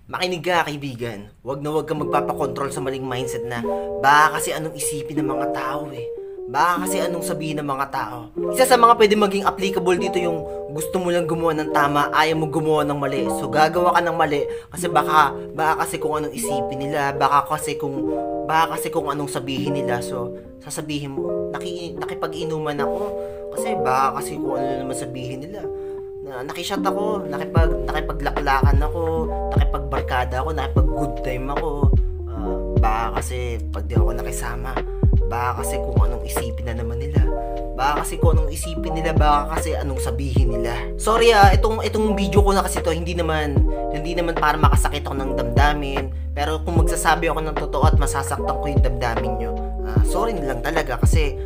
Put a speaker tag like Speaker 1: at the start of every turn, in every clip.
Speaker 1: Makinig ka, kaibigan. Huwag na huwag kang magpapakontrol sa maling mindset na baka kasi anong isipin ng mga tao eh. Baka kasi anong sabihin ng mga tao. Isa sa mga pwede maging applicable dito yung gusto mo lang gumawa ng tama, ayaw mo gumawa ng mali. So gagawa ka ng mali kasi baka kasi kung anong isipin nila, baka kasi kung anong sabihin nila. So sasabihin mo, nakipag-inuman ako kasi baka kasi kung ano naman sabihin nila. Nakishot ako, nakipaglaklakan ako, nakipagbarkada ako, nakipag-good time ako. Baka kasi pag di ako nakisama, baka kasi kung anong isipin na naman nila. Baka kasi kung anong isipin nila, baka kasi anong sabihin nila. Sorry itong video ko na kasi to, hindi naman para makasakit ako ng damdamin. Pero kung magsasabi ako ng totoo at masasaktan ko yung damdamin nyo, sorry na lang talaga kasi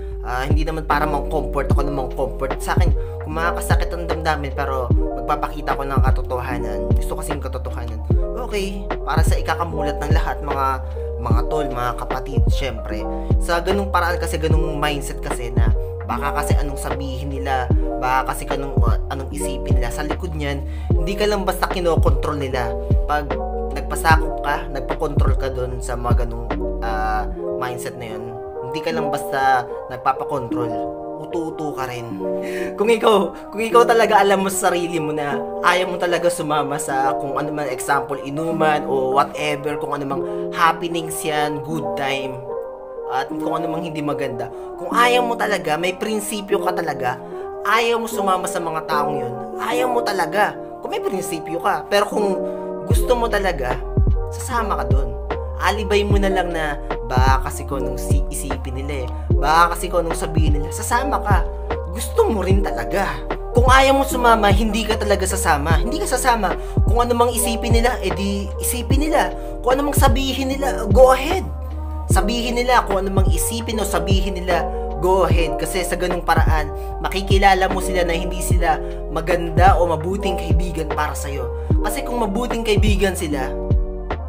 Speaker 1: hindi naman para mang-comfort ako ng mang-comfort sa akin. Kung makakasakit ang damdamin pero magpapakita ko ng katotohanan, gusto kasing katotohanan, okay, para sa ikakamulat ng lahat, mga tol, mga kapatid, syempre sa ganung paraan kasi, ganung mindset kasi na baka kasi anong sabihin nila, baka kasi anong isipin nila, sa likod niyan hindi ka lang basta kinokontrol nila. Pag nagpasakop ka, nagpakontrol ka doon sa mga ganung mindset na yun, hindi ka lang basta nagpapakontrol, utu-utu ka rin. Kung ikaw talaga alam mo sa sarili mo na ayaw mo talaga sumama sa kung ano man, example, inuman o whatever, kung ano mang happenings yan, good time, at kung ano mang hindi maganda, kung ayaw mo talaga, may prinsipyo ka talaga, ayaw mo sumama sa mga taong yun, ayaw mo talaga, kung may prinsipyo ka. Pero kung gusto mo talaga, sasama ka dun. Alibay mo na lang na baka kasi kung anong isipin nila eh, baka kasi kung anong sabihin nila, sasama ka. Gusto mo rin talaga. Kung ayaw mo sumama, hindi ka talaga sasama. Hindi ka sasama. Kung ano mang isipin nila, edi isipin nila. Kung ano mang sabihin nila, go ahead. Sabihin nila kung ano mang isipin o sabihin nila, go ahead. Kasi sa ganung paraan, makikilala mo sila na hindi sila maganda o mabuting kaibigan para sa'yo. Kasi kung mabuting kaibigan sila,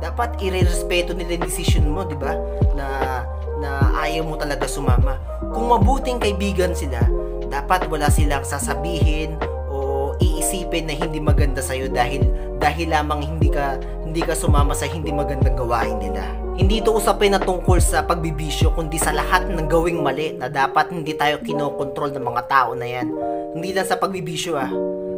Speaker 1: dapat irerespeto nila yung decision mo, di ba? Na ayaw mo talaga sumama. Kung mabuting kaibigan sila, dapat wala silang sasabihin o iisipin na hindi maganda sa'yo dahil lamang hindi ka sumama sa hindi magandang gawain nila. Hindi ito usapin na tungkol sa pagbibisyo, kundi sa lahat ng gawing mali na dapat hindi tayo kinokontrol ng mga tao na yan. Hindi lang sa pagbibisyo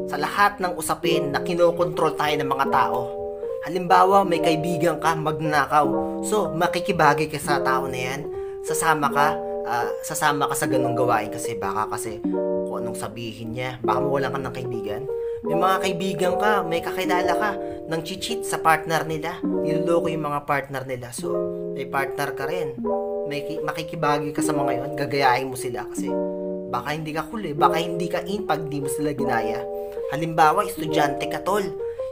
Speaker 1: sa lahat ng usapin na kinokontrol tayo ng mga tao. Halimbawa, may kaibigan ka, magnakaw. So, makikibagay ka sa tao na yan. Sasama ka sa ganung gawain kasi baka kasi kung anong sabihin niya, baka mawalan ka ng kaibigan. May mga kaibigan ka, may kakilala ka, nang cheat sa partner nila. Niloloko yung mga partner nila. So, may partner ka rin. Makikibagay ka sa mga yun, gagayahin mo sila kasi baka hindi ka cool baka hindi ka in pag di mo sila ginaya. Halimbawa, estudyante ka, tol.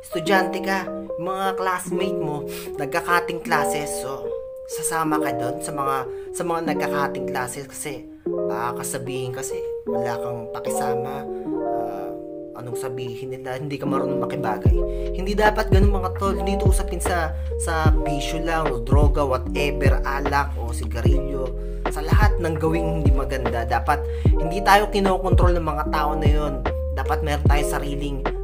Speaker 1: Estudyante ka, mga classmate mo, nagkakating classes, so sasama ka doon sa mga nagkakating classes kasi baka sabihin kasi wala kang pakisama, anong sabihin nila, hindi ka marunong makibagay. Hindi dapat ganun mga tol. Hindi ito usapin sa bisyo lang o droga, whatever, alak o sigarilyo. Sa lahat ng gawing hindi maganda, dapat hindi tayo kinokontrol ng mga tao na yun. Dapat meron tayong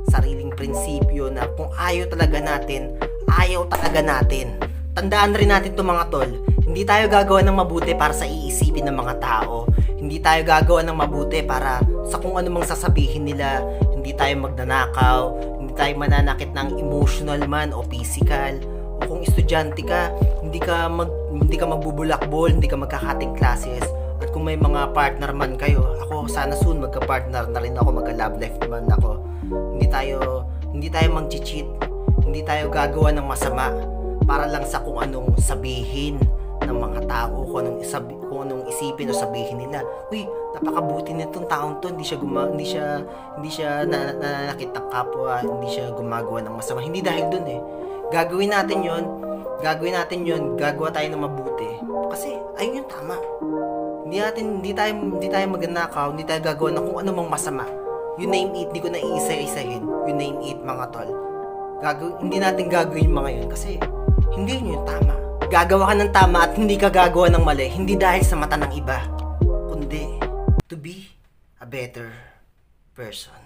Speaker 1: sariling prinsipyo na kung ayaw talaga natin, ayaw talaga natin. Tandaan rin natin to mga tol, hindi tayo gagawa ng mabuti para sa iisipin ng mga tao. Hindi tayo gagawa ng mabuti para sa kung ano mang sasabihin nila. Hindi tayo magnanakaw, hindi tayo mananakit ng emotional man o physical. O kung estudyante ka, hindi ka magbubulakbol, hindi ka magkakating classes. At kung may mga partner man kayo, ako sana soon magka-partner na rin ako, magka-love life man ako. Hindi tayo mag-cheat, hindi tayo gagawa ng masama para lang sa kung anong sabihin ng mga tao, kung anong isipin o sabihin nila. Uy, napakabuti nitong taong to, hindi siya nananakit ng kapwa, hindi siya gumagawa ng masama. Hindi dahil dun Gagawin natin yun, gagawa tayo ng mabuti. Kasi ayun yung tama. Hindi tayo magnanakaw, hindi tayo gagawa ng kung ano mang masama. You name it, hindi ko na iisa-isahin. You name it, mga tol. Hindi natin gagawin yung mga yun kasi hindi yun yung tama. Gagawa ka ng tama at hindi ka gagawa ng mali, hindi dahil sa mata ng iba, kundi to be a better person.